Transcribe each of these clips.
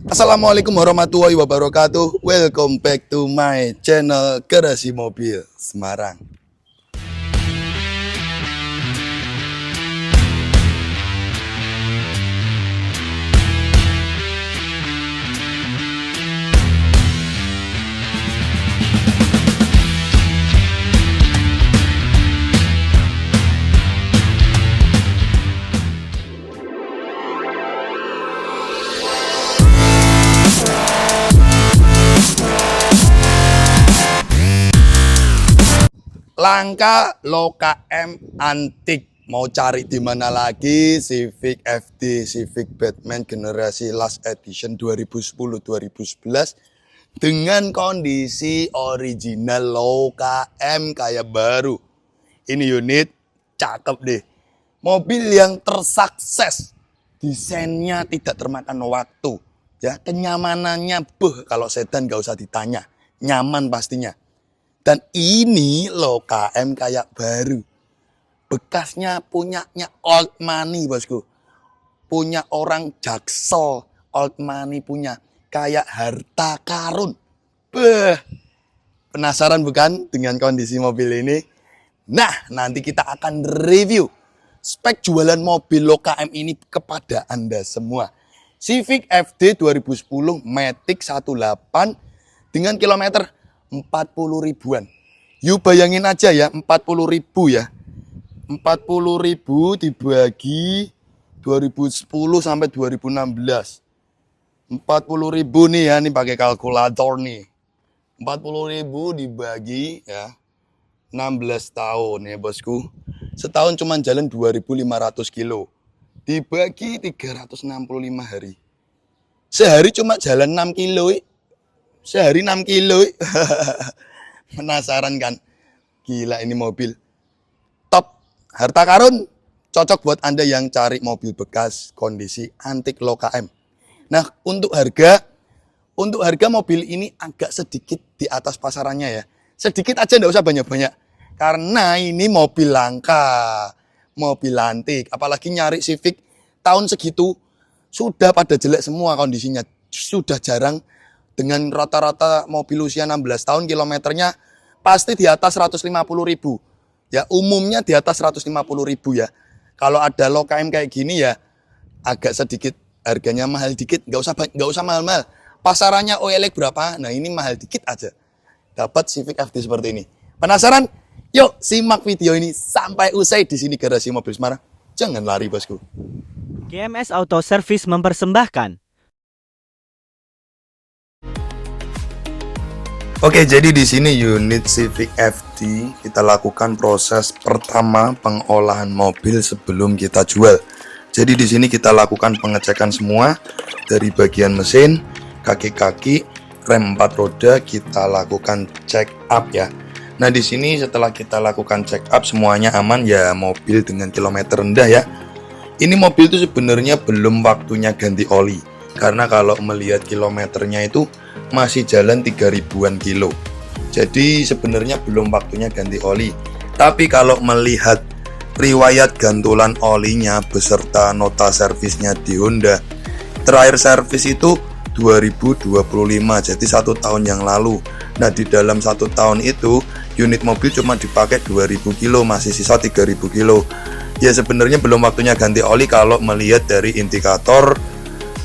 Assalamualaikum warahmatullahi wabarakatuh. Welcome back to my channel Garasi Mobil Semarang. Langka Loka M antik, mau cari di mana lagi? Civic FD, Civic Batman generasi last edition 2010-2011 dengan kondisi original Loka M kayak baru. Ini unit cakep deh. Mobil yang tersukses, desainnya tidak termakan waktu, ya kenyamanannya kalau sedan gak usah ditanya, nyaman pastinya. Dan ini loh KM kayak baru. Bekasnya punyanya old money bosku. Punya orang Jaksel. Old money punya. Kayak harta karun. Beuh. Penasaran bukan dengan kondisi mobil ini? Nah, nanti kita akan review spek jualan mobil lo KM ini kepada Anda semua. Civic FD 2010 Matic 18 dengan kilometer 40 ribuan. Yuk bayangin aja ya, 40 ribu ya. 40 ribu dibagi 2010 sampai 2016. 40 ribu nih ya, nih pakai kalkulator nih. 40 ribu dibagi ya 16 tahun ya bosku. Setahun cuma jalan 2.500 kilo. Dibagi 365 hari. Sehari cuma jalan 6 kilo. Sehari 6 kilo. Penasaran kan? Gila ini mobil. Top. Harta karun. Cocok buat Anda yang cari mobil bekas kondisi antik low KM. Nah, untuk harga mobil ini agak sedikit di atas pasarannya ya. Sedikit aja enggak usah banyak-banyak. Karena ini mobil langka. Mobil antik. Apalagi nyari Civic tahun segitu sudah pada jelek semua kondisinya. Sudah jarang. Dengan rata-rata mobil usia 16 tahun kilometernya pasti di atas 150 ribu. Ya umumnya di atas 150 ribu ya. Kalau ada low KM kayak gini ya agak sedikit harganya mahal dikit. Nggak usah mahal-mahal. Pasarannya OLX berapa? Nah ini mahal dikit aja. Dapat Civic FD seperti ini. Penasaran? Yuk simak video ini sampai usai di sini Garasi Mobil Semarang. Jangan lari bosku. GMS Auto Service mempersembahkan. Oke, jadi di sini unit Civic FD kita lakukan proses pertama pengolahan mobil sebelum kita jual. Jadi di sini kita lakukan pengecekan semua dari bagian mesin, kaki-kaki, rem 4 roda kita lakukan check up ya. Nah, di sini setelah kita lakukan check up semuanya aman ya, mobil dengan kilometer rendah ya. Ini mobil itu sebenarnya belum waktunya ganti oli. Karena kalau melihat kilometernya itu masih jalan 3000-an kilo. Jadi sebenarnya belum waktunya ganti oli. Tapi kalau melihat riwayat gantulan olinya beserta nota servisnya di Honda, terakhir servis itu 2025, jadi 1 tahun yang lalu. Nah di dalam 1 tahun itu unit mobil cuma dipakai 2000 kilo, masih sisa 3000 kilo. Ya sebenarnya belum waktunya ganti oli kalau melihat dari indikator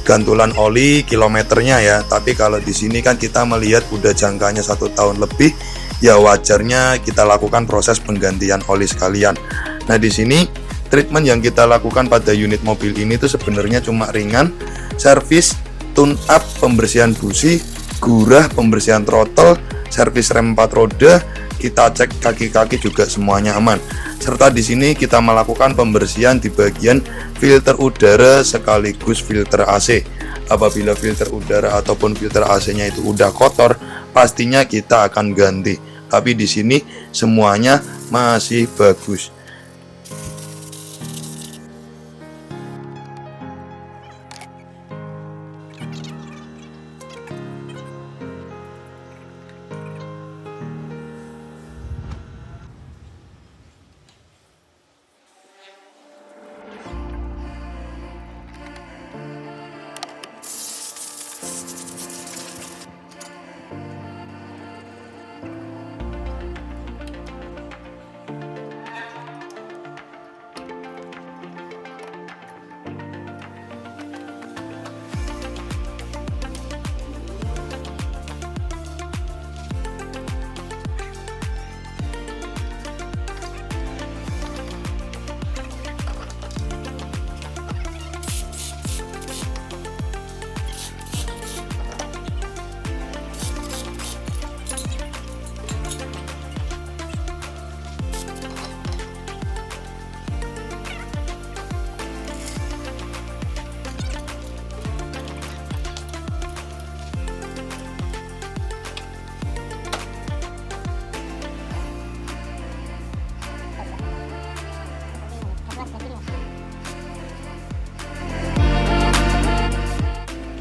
gantulan oli kilometernya ya. Tapi kalau di sini kan kita melihat udah jangkanya 1 tahun lebih, ya wajarnya kita lakukan proses penggantian oli sekalian. Nah di sini treatment yang kita lakukan pada unit mobil ini tuh sebenarnya cuma ringan, servis, tune up, pembersihan busi, gurah, pembersihan throttle, servis rem 4 roda, kita cek kaki-kaki juga semuanya aman. Serta di sini kita melakukan pembersihan di bagian filter udara sekaligus filter AC. Apabila filter udara ataupun filter AC-nya itu udah kotor, pastinya kita akan ganti. Tapi di sini semuanya masih bagus.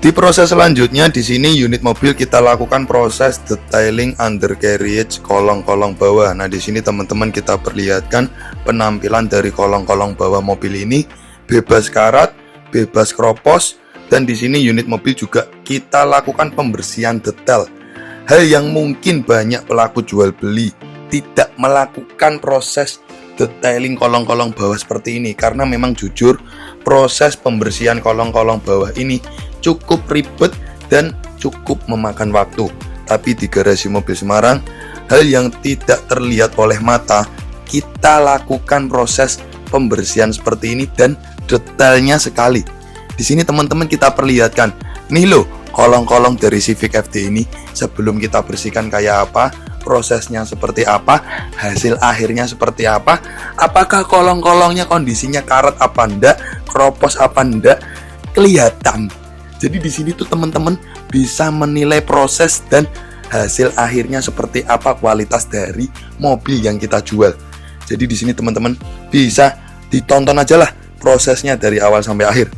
Di proses selanjutnya di sini unit mobil kita lakukan proses detailing undercarriage kolong-kolong bawah. Nah, di sini teman-teman kita perlihatkan penampilan dari kolong-kolong bawah mobil ini bebas karat, bebas kropos, dan di sini unit mobil juga kita lakukan pembersihan detail. Hal yang mungkin banyak pelaku jual beli tidak melakukan proses detailing kolong-kolong bawah seperti ini, karena memang jujur proses pembersihan kolong-kolong bawah ini cukup ribet dan cukup memakan waktu. Tapi di garasi mobil Semarang, hal yang tidak terlihat oleh mata, kita lakukan proses pembersihan seperti ini dan detailnya sekali. Di sini teman-teman kita perlihatkan, nih loh kolong-kolong dari Civic FD ini sebelum kita bersihkan kayak apa, prosesnya seperti apa, hasil akhirnya seperti apa, apakah kolong-kolongnya kondisinya karat apa enggak, kropos apa enggak, kelihatan. Jadi di sini tuh teman-teman bisa menilai proses dan hasil akhirnya seperti apa, kualitas dari mobil yang kita jual. Jadi di sini teman-teman bisa ditonton aja lah prosesnya dari awal sampai akhir.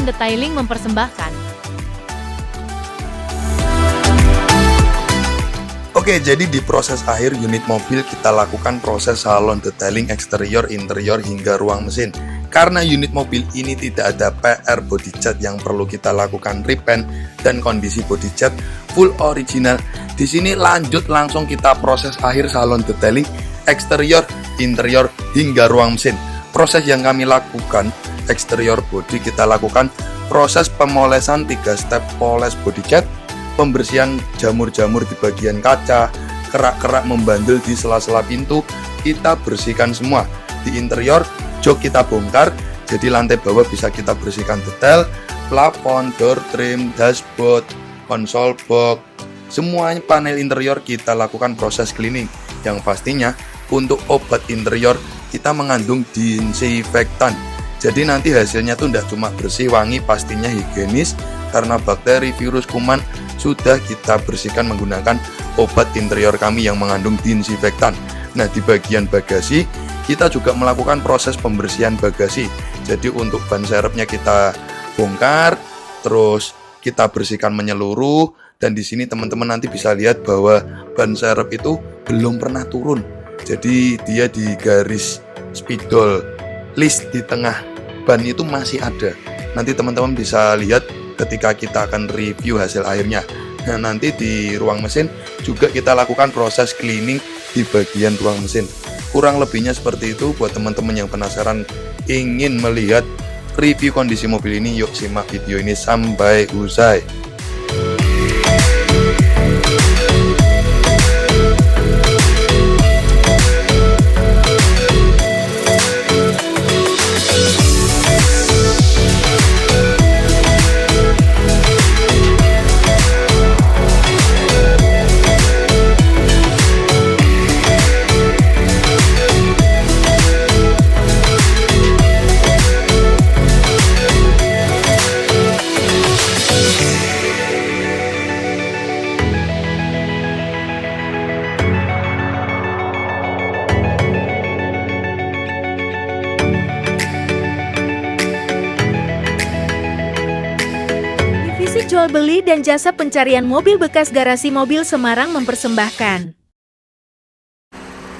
Detailing mempersembahkan. Oke, jadi di proses akhir unit mobil kita lakukan proses salon detailing eksterior, interior, hingga ruang mesin. Karena unit mobil ini tidak ada PR body cat yang perlu kita lakukan repaint dan kondisi body cat full original, di sini lanjut langsung kita proses akhir salon detailing eksterior, interior, hingga ruang mesin. Proses yang kami lakukan eksterior body, kita lakukan proses pemolesan 3 step poles body cat, pembersihan jamur-jamur di bagian kaca, kerak-kerak membandel di sela-sela pintu, kita bersihkan semua. Di interior, jok kita bongkar, jadi lantai bawah bisa kita bersihkan detail, plafon, door trim, dashboard, konsol box, semuanya panel interior kita lakukan proses cleaning. Yang pastinya untuk obat interior kita mengandung disinfektan. Jadi nanti hasilnya tuh tidak cuma bersih, wangi, pastinya higienis karena bakteri, virus, kuman sudah kita bersihkan menggunakan obat interior kami yang mengandung disinfektan. Nah, di bagian bagasi kita juga melakukan proses pembersihan bagasi. Jadi untuk ban serepnya kita bongkar, terus kita bersihkan menyeluruh, dan di sini teman-teman nanti bisa lihat bahwa ban serep itu belum pernah turun. Jadi dia di garis spidol list di tengah ban itu masih ada. Nanti teman-teman bisa lihat ketika kita akan review hasil akhirnya. Nah, nanti di ruang mesin juga kita lakukan proses cleaning di bagian ruang mesin. Kurang lebihnya seperti itu. Buat teman-teman yang penasaran ingin melihat review kondisi mobil ini, yuk simak video ini sampai usai. Jual beli dan jasa pencarian mobil bekas garasi mobil Semarang mempersembahkan.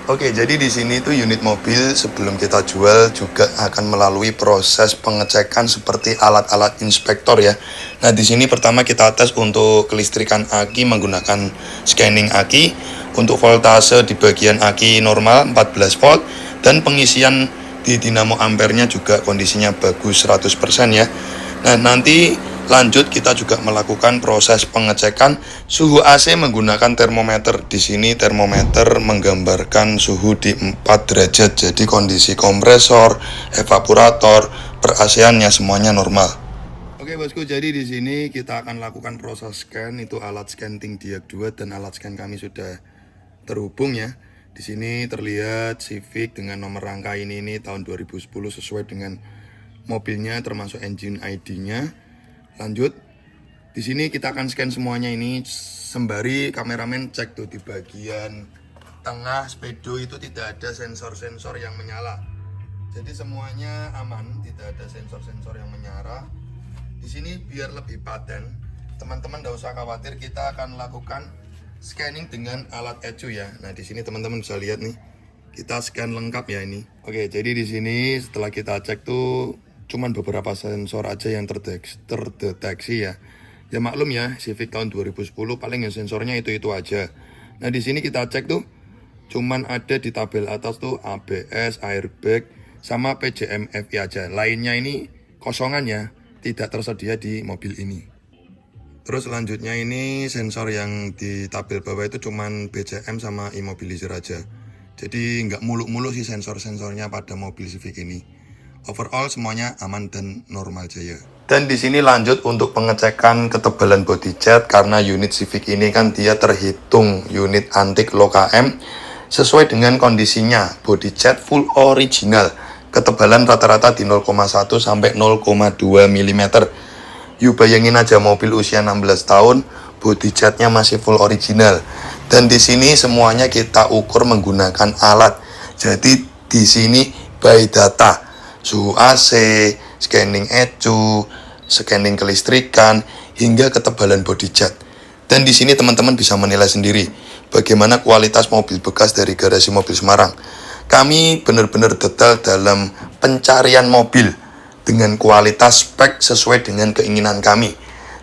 Oke, jadi di sini tuh unit mobil sebelum kita jual juga akan melalui proses pengecekan seperti alat-alat inspektor ya. Nah, di sini pertama kita tes untuk kelistrikan aki menggunakan scanning aki, untuk voltase di bagian aki normal 14 volt, dan pengisian Di dinamo ampernya juga kondisinya bagus 100% ya. Nah, nanti lanjut kita juga melakukan proses pengecekan suhu AC menggunakan termometer. Di sini termometer menggambarkan suhu di 4 derajat. Jadi kondisi kompresor, evaporator, per-AC-annya semuanya normal. Oke bosku, jadi di sini kita akan lakukan proses scan. Itu alat scan Tingdiag 2 dan alat scan kami sudah terhubung ya. Di sini terlihat Civic dengan nomor rangka ini tahun 2010 sesuai dengan mobilnya termasuk engine ID-nya. Lanjut. Di sini kita akan scan semuanya ini sembari kameramen cek tuh di bagian tengah speedo itu tidak ada sensor-sensor yang menyala. Jadi semuanya aman, tidak ada sensor-sensor yang menyala. Di sini biar lebih paten, teman-teman tidak usah khawatir, kita akan lakukan scanning dengan alat ECU ya. Nah, di sini teman-teman bisa lihat nih. Kita scan lengkap ya ini. Oke, jadi di sini setelah kita cek tuh cuman beberapa sensor aja yang terdeteksi ya. Ya maklum ya, Civic tahun 2010 paling yang sensornya itu aja. Nah, di sini kita cek tuh cuman ada di tabel atas tuh ABS, airbag, sama PJM FI aja. Lainnya ini kosongan ya, tidak tersedia di mobil ini. Terus selanjutnya ini sensor yang di tabel bawah itu cuman BCM sama immobilizer aja. Jadi nggak muluk-muluk sih sensor-sensornya pada mobil Civic ini. Overall semuanya aman dan normal jaya. Dan di sini lanjut untuk pengecekan ketebalan body cat karena unit Civic ini kan dia terhitung unit antik low KM sesuai dengan kondisinya. Body cat full original. Ketebalan rata-rata di 0,1 sampai 0,2 mm. Yuk bayangin aja mobil usia 16 tahun, body catnya masih full original. Dan di sini semuanya kita ukur menggunakan alat. Jadi di sini by data, suhu AC, scanning ECU, scanning kelistrikan, hingga ketebalan body cat. Dan di sini teman-teman bisa menilai sendiri bagaimana kualitas mobil bekas dari Garasi Mobil Semarang. Kami benar-benar detail dalam pencarian mobil dengan kualitas spek sesuai dengan keinginan kami.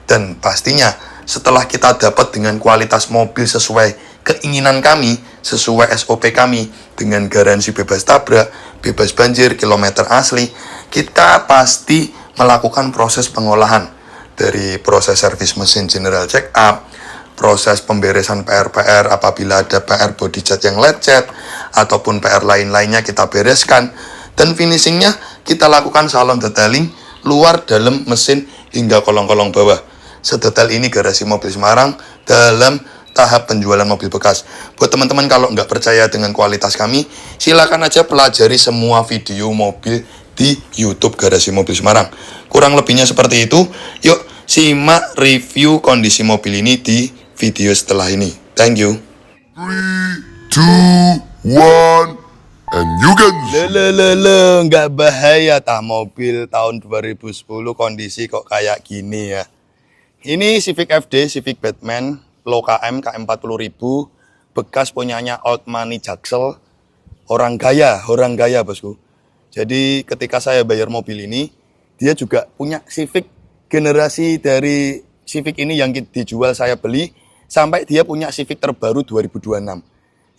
Dan pastinya setelah kita dapat dengan kualitas mobil sesuai keinginan kami, sesuai SOP kami, dengan garansi bebas tabrak, bebas banjir, kilometer asli, kita pasti melakukan proses pengolahan. Dari proses servis mesin general check up, proses pemberesan PR-PR apabila ada PR body cat yang lecet, ataupun PR lain-lainnya kita bereskan. Dan finishingnya kita lakukan salon detailing luar, dalam, mesin, hingga kolong-kolong bawah. Sedetail ini Garasi Mobil Semarang dalam tahap penjualan mobil bekas. Buat teman-teman kalau nggak percaya dengan kualitas kami, silakan aja pelajari semua video mobil di YouTube Garasi Mobil Semarang. Kurang lebihnya seperti itu. Yuk simak review kondisi mobil ini di video setelah ini. Thank you. 3, 2, 1. And you can nggak bahaya tah mobil tahun 2010 kondisi kok kayak gini ya. Ini Civic FD, Civic Batman, low KM, KM 40.000, bekas punyanya Old Money Jaksel, orang gaya bosku. Jadi ketika saya bayar mobil ini, dia juga punya Civic generasi dari Civic ini yang dijual saya beli, sampai dia punya Civic terbaru 2026.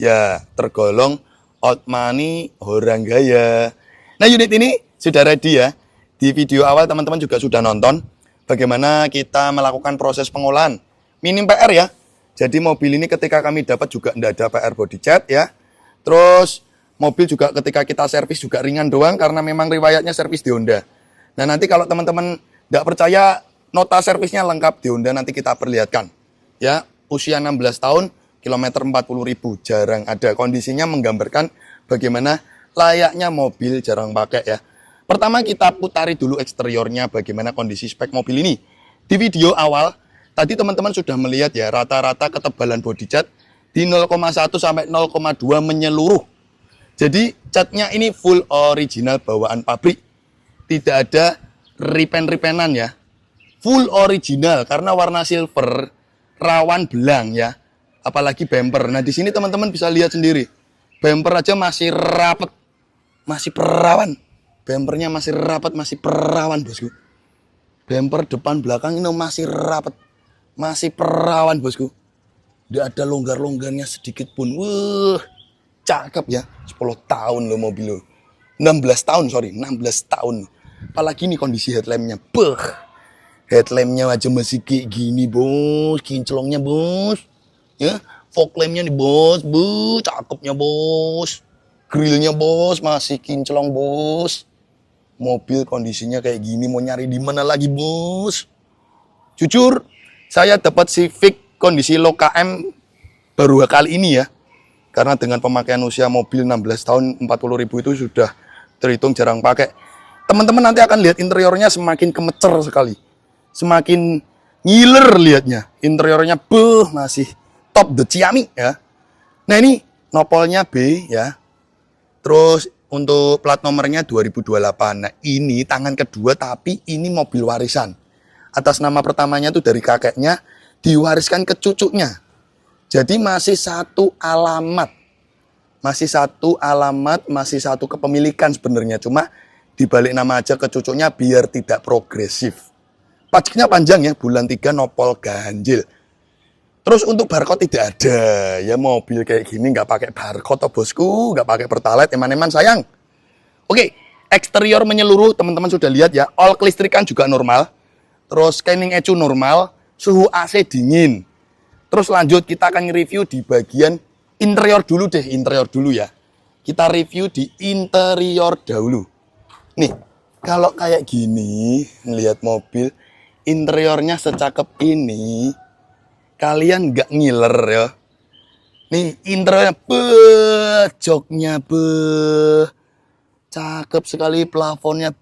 Ya, tergolong Old Money, orang gaya. Nah, unit ini sudah ready ya. Di video awal teman-teman juga sudah nonton bagaimana kita melakukan proses pengolahan. Minim PR ya. Jadi mobil ini ketika kami dapat juga tidak ada PR body cat ya. Terus mobil juga ketika kita servis juga ringan doang karena memang riwayatnya servis di Honda. Nah, nanti kalau teman-teman tidak percaya, nota servisnya lengkap di Honda, nanti kita perlihatkan. Ya, usia 16 tahun, kilometer 40.000, jarang ada. Kondisinya menggambarkan bagaimana layaknya mobil jarang pakai ya. Pertama kita putari dulu eksteriornya bagaimana kondisi spek mobil ini. Di video awal tadi teman-teman sudah melihat ya, rata-rata ketebalan body cat di 0,1 sampai 0,2 menyeluruh. Jadi catnya ini full original bawaan pabrik. Tidak ada repen-repenan ya. Full original karena warna silver, rawan belang ya. Apalagi bumper. Nah, di sini teman-teman bisa lihat sendiri. Bumper aja masih rapat. Masih perawan. Bumpernya masih rapat, masih perawan, bosku. Bumper depan belakang ini masih rapat. Masih perawan, bosku. Tidak ada longgar-longgarnya sedikit pun. Cakep ya. 10 tahun lo mobil lo. 16 tahun, sorry, 16 tahun. Apalagi nih kondisi headlampnya. Headlampnya aja masih kayak gini, bos. Kinclongnya, bos. Ya, fog lampnya nih, bos. Cakepnya, bos. Grillnya, bos, masih kinclong, bos. Mobil kondisinya kayak gini, mau nyari di mana lagi, bos? Jujur, saya dapat Civic kondisi low KM baru kali ini ya. Karena dengan pemakaian usia mobil 16 tahun, 40.000 itu sudah terhitung jarang pakai. Teman-teman nanti akan lihat interiornya semakin kemecer sekali. Semakin ngiler lihatnya. Interiornya masih top the Xiaomi ya. Nah ini nopolnya B ya. Terus untuk plat nomornya 2028. Nah ini tangan kedua tapi ini mobil warisan. Atas nama pertamanya tuh dari kakeknya diwariskan ke cucunya. Jadi masih satu alamat. Masih satu kepemilikan sebenarnya. Cuma dibalik nama aja ke cucunya biar tidak progresif. Pajaknya panjang ya, bulan 3 nopol ganjil. Terus untuk barcode tidak ada. Ya mobil kayak gini nggak pakai barcode, bosku. Nggak pakai pertalite, eman-eman sayang. Oke, eksterior menyeluruh teman-teman sudah lihat ya. All kelistrikan juga normal. Terus scanning ECU normal. Suhu AC dingin. Terus lanjut kita akan review di bagian interior dulu deh, interior dulu ya. Kita review di interior dahulu. Nih, kalau kayak gini, ngelihat mobil, interiornya secakep ini, kalian nggak ngiler ya. Nih, interiornya, joknya, cakep sekali, plafonnya,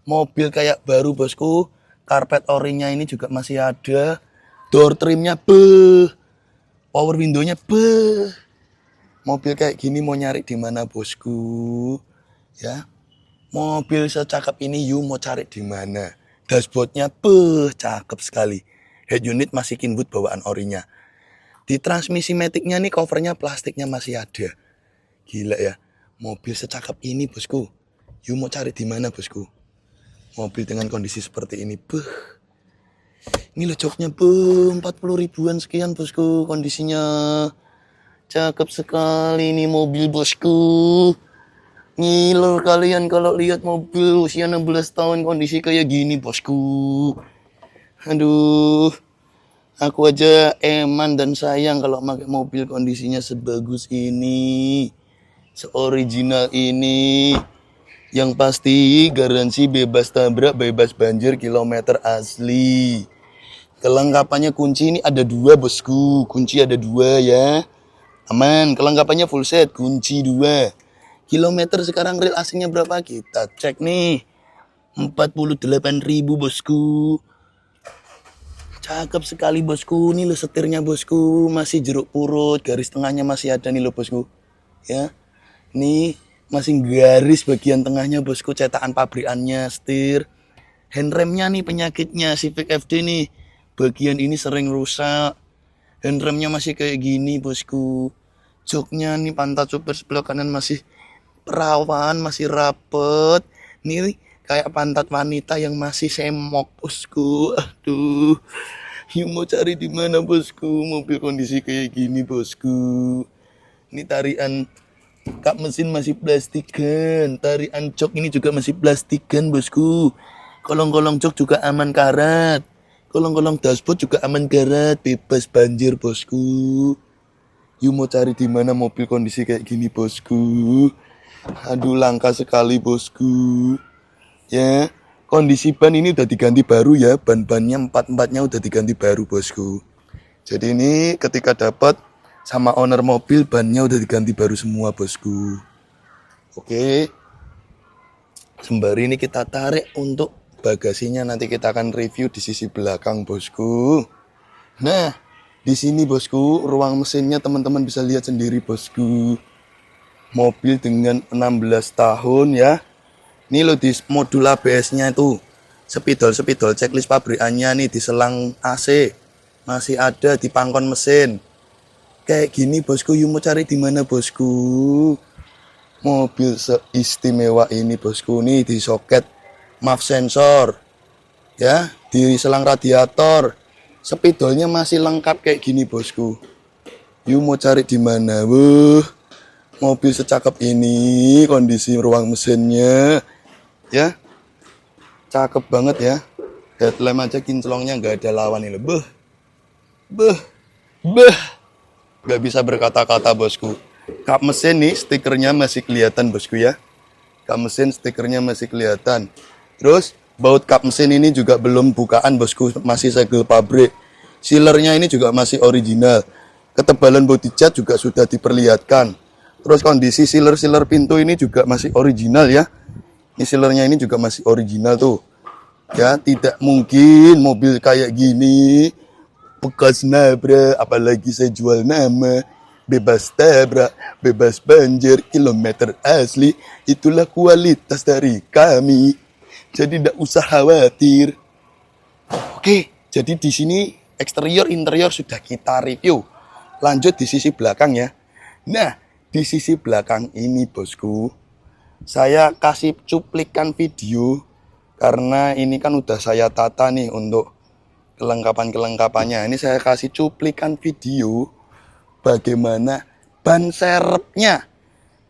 mobil kayak baru bosku. Karpet orinya ini juga masih ada. Door trimnya power windownya mobil kayak gini mau nyari di mana bosku ya, mobil secakep ini you mau cari di mana. Dashboardnya cakep sekali, head unit masih Kenwood bawaan orinya. Di transmisi maticnya nih covernya plastiknya masih ada. Gila ya, mobil secakep ini bosku, you mau cari di mana bosku. Mobil dengan kondisi seperti ini ini loh joknya 40 ribuan sekian bosku kondisinya. Cakep sekali ini mobil bosku. Ngiler kalian kalau lihat mobil usia 16 tahun kondisi kayak gini bosku. Aduh, aku aja eman dan sayang kalau pakai mobil kondisinya sebagus ini, seoriginal ini. Yang pasti garansi bebas tabrak, bebas banjir, kilometer asli. Kelengkapannya kunci ini ada 2 bosku. Kunci ada 2 ya. Aman, kelengkapannya full set, kunci 2. Kilometer sekarang real aslinya berapa? Kita cek nih. 48.000 bosku. Cakep sekali bosku. Nih lo setirnya bosku. Masih jeruk purut, garis tengahnya masih ada nih lo bosku. Ya. Nih masih garis bagian tengahnya bosku, cetakan pabrikannya, setir. Handremnya nih penyakitnya Civic FD nih. Bagian ini sering rusak. Handremnya masih kayak gini bosku. Joknya nih pantat super sebelah kanan masih perawan, masih rapet. Nih kayak pantat wanita yang masih semok bosku. Aduh. You mau cari di mana bosku? Mobil kondisi kayak gini bosku. Ini tarian kap mesin masih plastikan. Tarian jok ini juga masih plastikan bosku. Kolong-kolong jok juga aman karat. Kolong-kolong dashboard juga aman karat, bebas banjir bosku. You mau cari di mana mobil kondisi kayak gini bosku? Aduh langka sekali bosku. Ya, kondisi ban ini udah diganti baru ya. Ban-bannya 4-4-nya udah diganti baru bosku. Jadi ini ketika dapat sama owner mobil, bannya udah diganti baru semua bosku. Oke. Sembari ini kita tarik untuk bagasinya, nanti kita akan review di sisi belakang bosku. Nah, di sini bosku, ruang mesinnya teman-teman bisa lihat sendiri bosku. Mobil dengan 16 tahun ya. Ini loh di modul ABS-nya itu. Spidol checklist pabrikannya nih di selang AC. Masih ada di pangkon mesin. Kayak gini bosku, you mau cari di mana bosku? Mobil seistimewa ini bosku nih di soket MAF sensor. Ya, di selang radiator. Spidolnya masih lengkap kayak gini bosku. You mau cari di mana? mobil secakep ini, kondisi ruang mesinnya, ya, cakep banget ya. Headlamp aja kinclongnya nggak ada lawan ini. Beh, nggak bisa berkata-kata bosku. Kap mesin nih stikernya masih kelihatan bosku ya. Kap mesin stikernya masih kelihatan. Terus baut kap mesin ini juga belum bukaan bosku, masih segel pabrik. Sealernya ini juga masih original. Ketebalan body cat juga sudah diperlihatkan. Terus kondisi sealer pintu ini juga masih original ya. Ini sealernya ini juga masih original tuh. Ya, tidak mungkin mobil kayak gini bekas nabrak, apalagi saya jual nama. Bebas tabrak, bebas banjir, kilometer asli. Itulah kualitas dari kami. Jadi tidak usah khawatir. Oke, jadi di sini eksterior interior sudah kita review. Lanjut di sisi belakang ya. Nah, di sisi belakang ini bosku, saya kasih cuplikan video karena ini kan udah saya tata nih untuk kelengkapan-kelengkapannya. Ini saya kasih cuplikan video bagaimana ban serepnya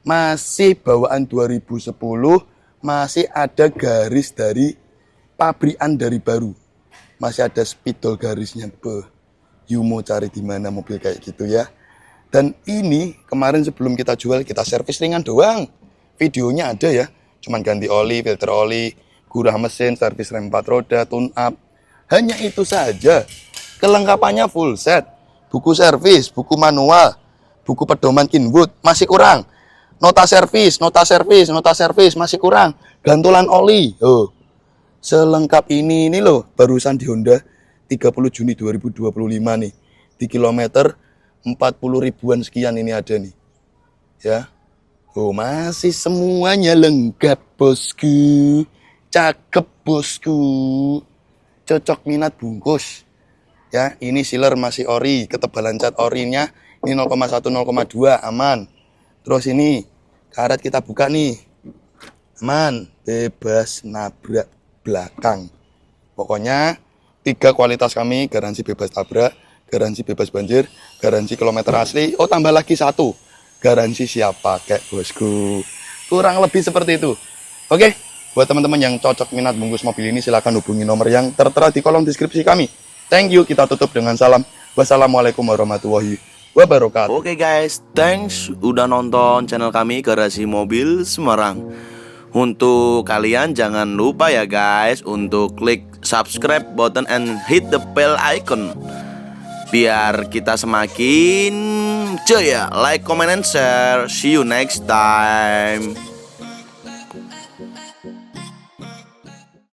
masih bawaan 2010, masih ada garis dari pabrikan dari baru. Masih ada spidol garisnya. You mau cari di mana mobil kayak gitu ya. Dan ini kemarin sebelum kita jual kita servis ringan doang. Videonya ada ya. Cuman ganti oli, filter oli, gurah mesin, servis rem 4 roda, tune up. Hanya itu saja. Kelengkapannya full set. Buku servis, buku manual, buku pedoman Kinwood masih kurang. Nota servis masih kurang. Gantulan oli. Oh. Selengkap ini loh barusan di Honda 30 Juni 2025 nih. Di kilometer 40 ribuan sekian ini ada nih. Ya. Oh, masih semuanya lengkap bosku. Cakep bosku. Cocok minat bungkus. Ya, ini sealer masih ori, ketebalan cat orinya ini 0,1 0,2 aman. Terus ini karet kita buka nih. Aman, bebas nabrak belakang. Pokoknya 3 kualitas kami, garansi bebas tabrak, garansi bebas banjir, garansi kilometer asli. Oh, tambah lagi 1. Garansi siap pakai bosku. Kurang lebih seperti itu. Oke, buat teman-teman yang cocok minat bungkus mobil ini silahkan hubungi nomor yang tertera di kolom deskripsi kami. Thank you, kita tutup dengan salam. Wassalamualaikum warahmatullahi wabarakatuh. Oke guys, thanks udah nonton channel kami Garasi Mobil Semarang. Untuk kalian jangan lupa ya guys untuk klik subscribe button and hit the bell icon biar kita semakin jaya. Like, comment, and share. See you next time.